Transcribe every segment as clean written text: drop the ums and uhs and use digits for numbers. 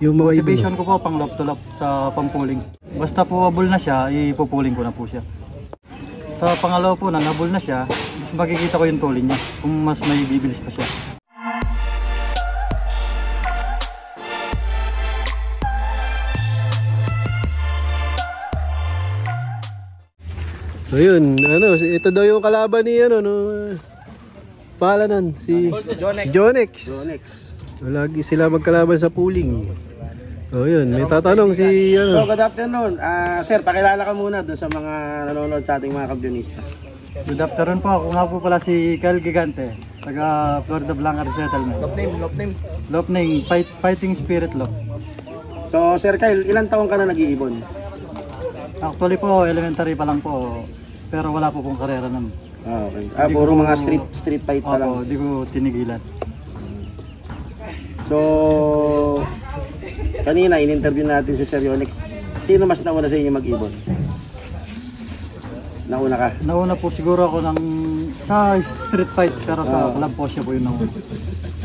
Yung mga Motivation ko po pang lop to lop sa pampuling. Basta po habol na siya, ipupuling ko na po siya. Sa pangalawa po, nang habol na siya, mas makikita ko yung tulin niya kung mas may bibilis pa siya. So yun, ano, ito daw yung kalaban ni ano, no, palanan, si Jonex. Lagi sila magkalaban sa pooling. So yun, may tatanong si ano. So good afternoon. Sir, pakilala ka muna dun sa mga nanonood sa ating mga kabyonista. Good afternoon po, ako nga po pala si Kyle Gigante, taga Florida Blanca Resettlement. Lop name, Fighting Spirit Lop. So Sir Kyle, ilang taon ka na nag-iibon? Actually po, elementary pa lang po, pero wala po pong karera naman. Okay. Puro mga street fight pa lang. Opo, di ko tinigilan. So, kanina in-interview natin si Sir Yonex. Sino mas nauna sa inyo mag-ibon? Nauna ka? Nauna po siguro ako sa street fight, pero sa club po siya po yung nauna.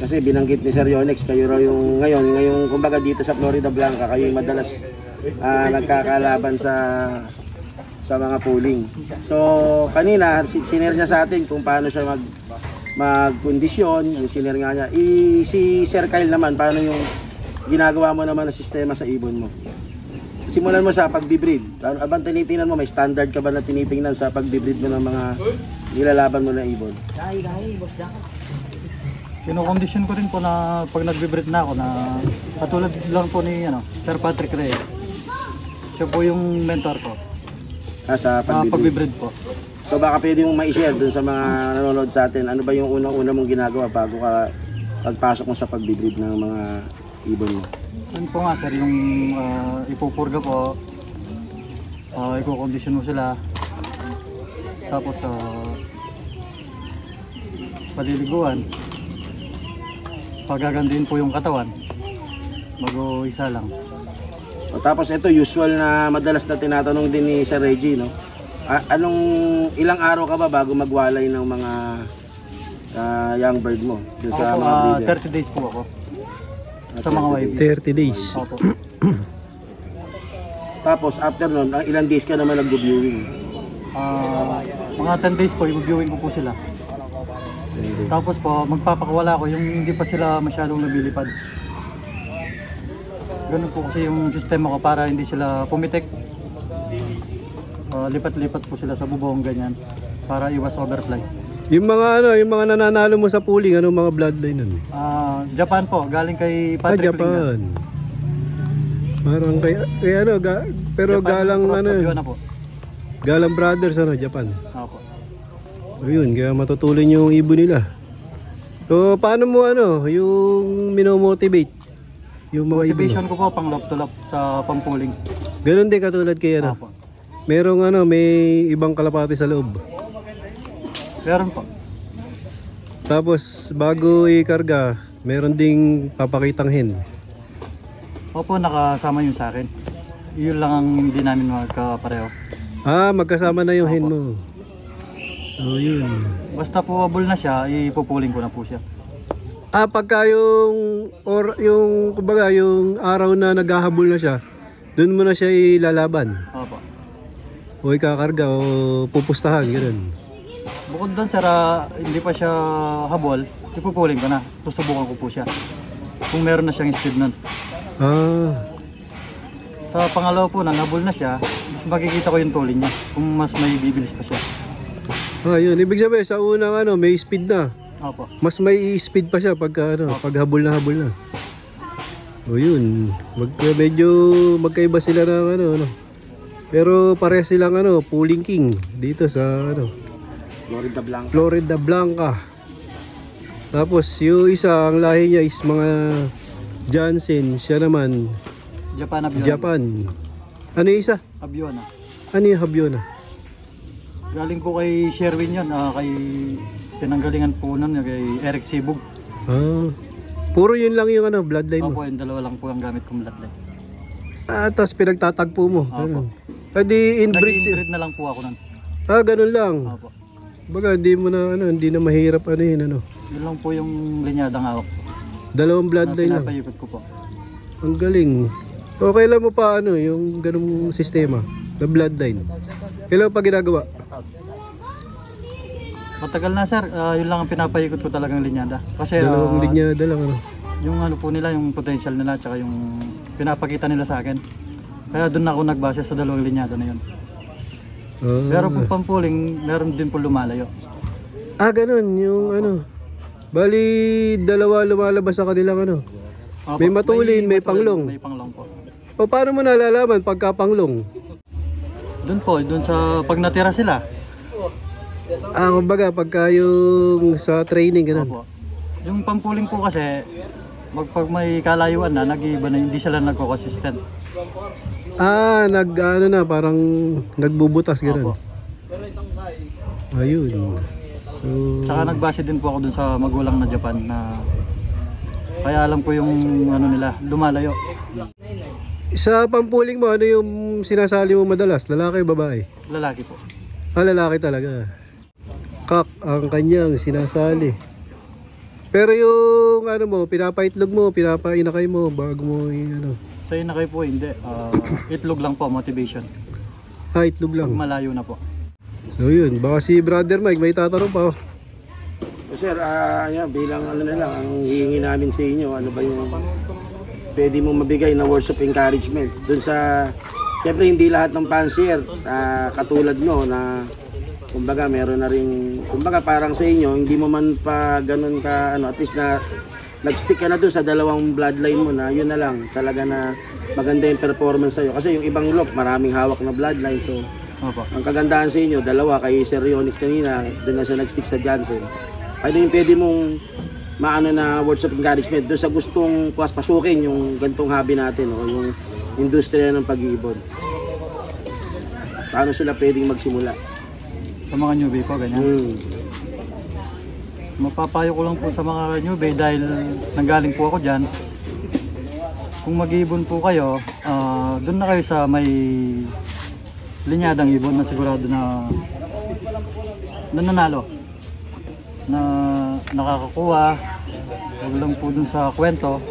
Kasi binanggit ni Sir Yonex, kayo raw yung ngayon kumbaga dito sa Florida Blanca, kayo yung madalas nagkakalaban sa mga pooling. So, kanina sinare niya sa atin kung paano siya magkondisyon, yung sinare nga niya. Si Sir Kyle naman, paano yung ginagawa mo naman na sistema sa ibon mo? Simulan mo sa pagbibreed. Abang tinitingnan mo, may standard ka ba na tinitingnan sa pagbibreed mo ng mga nilalaban mo na ibon? Kinokondisyon ko rin po na pag nagbe-breed na ako na katulad lang po ni Sir Patrick Reyes. Siya po yung mentor ko. Sa pagbe-breed po. So baka pwede mong ma-share dun sa mga nanonood sa atin, ano ba yung unang-una mong ginagawa bago ka pagpasok mo sa pagbibreed ng mga ibon mo? Yun po nga sir, yung ipupurga po, ikukondisyon mo sila, tapos paliliguan, pagagandihin po yung katawan, bago isa lang. Tapos ito, usual na madalas na tinatanong din ni Sir Reggie, no? Ilang araw ka ba bago magwalay ng mga young bird mo? Dun sa mga breeder? 30 days po ako. Sa mga YB. 30 days. Opo. Tapos after nun, ilang days ka naman nag-viewing? Mga 10 days po, i-viewing ko po sila. Tapos po, magpapakawala ko yung hindi pa sila masyadong nabilipad. Ganun po kasi yung sistema ko para hindi sila pumitik. Lipat-lipat po sila sa bubong ganyan para iwas overfly. Yung mga nananalo mo sa pooling, ano mga bloodline nun? Japan po, galing kay Patrick Japan. Parang kay ano, pero Japan, galang po. Galang Brothers Japan. Opo. Ayun, kaya matutuloy yung ibon nila. So paano mo yung minomotivate yung mga motivation ibon? ko po pang lop to lop sa pampuling. Ganun din katulad kay Opo. Merong may ibang kalapati sa loob. Meron po. Tapos bago ikarga, meron ding papakitang hen. Opo, nakasama yun sa akin. Yun lang ang hindi namin magkapareho. Magkasama na yung hen mo. So yun. Basta po habol na siya, ipupuling ko na po siya. Pagka yung kumbaga yung araw na naghahabol na siya, doon mo na siya ilalaban. Opo. O ikakarga o pupustahan, gano'n. Bukod doon sir, hindi pa siya habol, ipupuling ko na. Susubukan ko po siya. Kung meron na siyang speed nun. Sa pangalawa po, nang habol na siya, mas makikita ko yung tulin niya. Kung mas may bibilis pa siya. Yun. Ibig sabihin, sa unang may speed na. Opo. Mas may speed pa siya pagka pag habol na habol na. O yun. Medyo magkaiba sila ng Pero pareha silang pooling king dito sa Florida Blanca. Tapos yung isa, ang lahi niya is mga Jansen, siya naman Japan. Ano yung isa? Habiona. Ano yung Habiona? Galing po kay Sherwin yun, kay pinanggalingan po nun, kay Eric Sibug. Puro yun lang yung bloodline mo? Opo, yung dalawa lang po ang gamit kong bloodline. Tapos pinagtatagpo mo? Opo. Di nag-inbreed na lang po ako nun. Ganun lang? Opo. Baga hindi na mahirap yun Yun lang po yung linyadang hawak. Dalawang bloodline lang? Pinapayikot ko po. Ang galing. O kailan mo pa ano yung ganung sistema na bloodline? Kailan mo pa ginagawa? Matagal na sir, yun lang ang pinapaikot ko talagang linyada. Kasi Dalawang linyada lang ano. yung ano po nila, yung potential nila, tsaka yung pinapakita nila sa akin. Kaya doon ako nagbase sa dalawang linyada na yun. Ah. Pero kung pampuling, meron din po lumalayo. Ganun yung ano. Bali, dalawa lumalabas sa kanilang ano. Opo, May matulin, may panglong. May panglong po. O paano mo nalalaman pagka panglong? Doon po, doon sa pag natira sila. Kumbaga pagka yung sa training ganun. Opo. Yung pampuling po kasi, pag may kalayuan na, nag-iiba na, hindi sila nagko-consistent. Ano na, parang nagbubutas ganun. Opo. Ayun. So, Saka nagbase din po ako dun sa magulang na Japan na kaya alam ko yung ano nila, lumalayo. sa pampuling mo, ano yung sinasali mo madalas? Lalaki o babae? Lalaki po. Lalaki talaga. Kak ang kanyang sinasali. Pero yung ano mo, pinapaitlog mo, pinapainakay mo bago mo ano. Sa inakay po hindi. Itlog lang po, motivation. Itlog lang. Pag malayo na po. So yun, baka si Brother Mike may tatanong pa. Sir, bilang ano na lang, ang hihingi namin sa inyo, ano ba yung pwede mo mabigay na words of encouragement doon sa, siyempre hindi lahat ng fancier katulad nyo na kumbaga meron na rin, kumbaga parang sa inyo hindi mo man pa ganun ka ano, at least na nag-stick ka na doon sa dalawang bloodline mo na yun na lang talaga na maganda yung performance sa'yo kasi yung ibang lock maraming hawak na bloodline, so Opo. ang kagandahan sa inyo dalawa, kay Sir Onyx kanina doon na siya nag-stick sa Johnson. Ano yung pwede mong maano na words of encouragement doon sa gustong pasukin yung gantong hobby natin o yung industriya ng pag-iibon? Paano sila pwedeng magsimula? Sa mga newbie po, ganyan. Mapapayo ko lang po sa mga newbie dahil nanggaling po ako dyan. Kung mag-iibon po kayo, doon na kayo sa may linyadang ibon na sigurado na nananalo. Na nakakakuha, huwag lang po dun sa kwento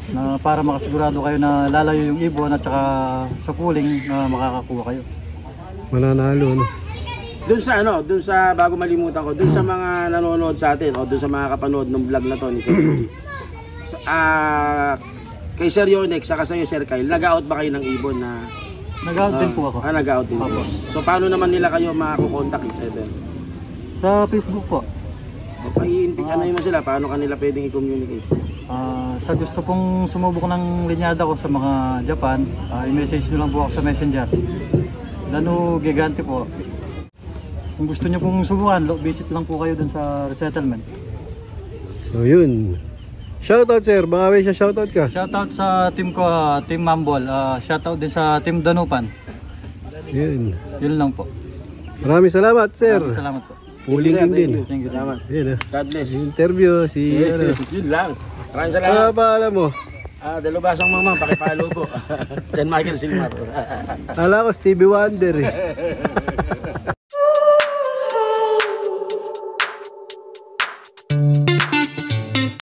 na para makasigurado kayo na lalayo yung ibon at saka sa pooling na makakakuha kayo. Mananalo, no? Doon sa ano, doon sa bago malimutan ko, doon sa mga nanonood sa atin o doon sa mga kapanood ng vlog na to ni Sir Yuji. Kay Sir Yonex saka sa iyo Sir Kyle, nag-out ba kayo ng ibon na Nag-out din po ako. nag-out din. Opo. So paano naman nila kayo makakokontak? Sa Facebook po. Ano mo sila, paano kanila pwedeng i-communicate? Sa gusto pong sumubok ng linyada ko sa mga Japan, i-message nyo lang po ako sa Messenger. Dano Gigante po. Kung gusto nyo pong subukan, visit lang po kayo dun sa resettlement. So yun. Shoutout sir, baka may siya shoutout ka. Shoutout sa team ko, Team Mambol. Shoutout din sa Team Danupan. Yun. Yun lang po. Maraming salamat sir. Maraming salamat po. Pooling king din. Thank you. Salamat. Yun, God bless. interview si ano. Yun lang. Maraming salamat. Ba alam mo? Dalubasang mamang, pakipalo po. John Michael Silmar. Ala ko Stevie Wonder eh.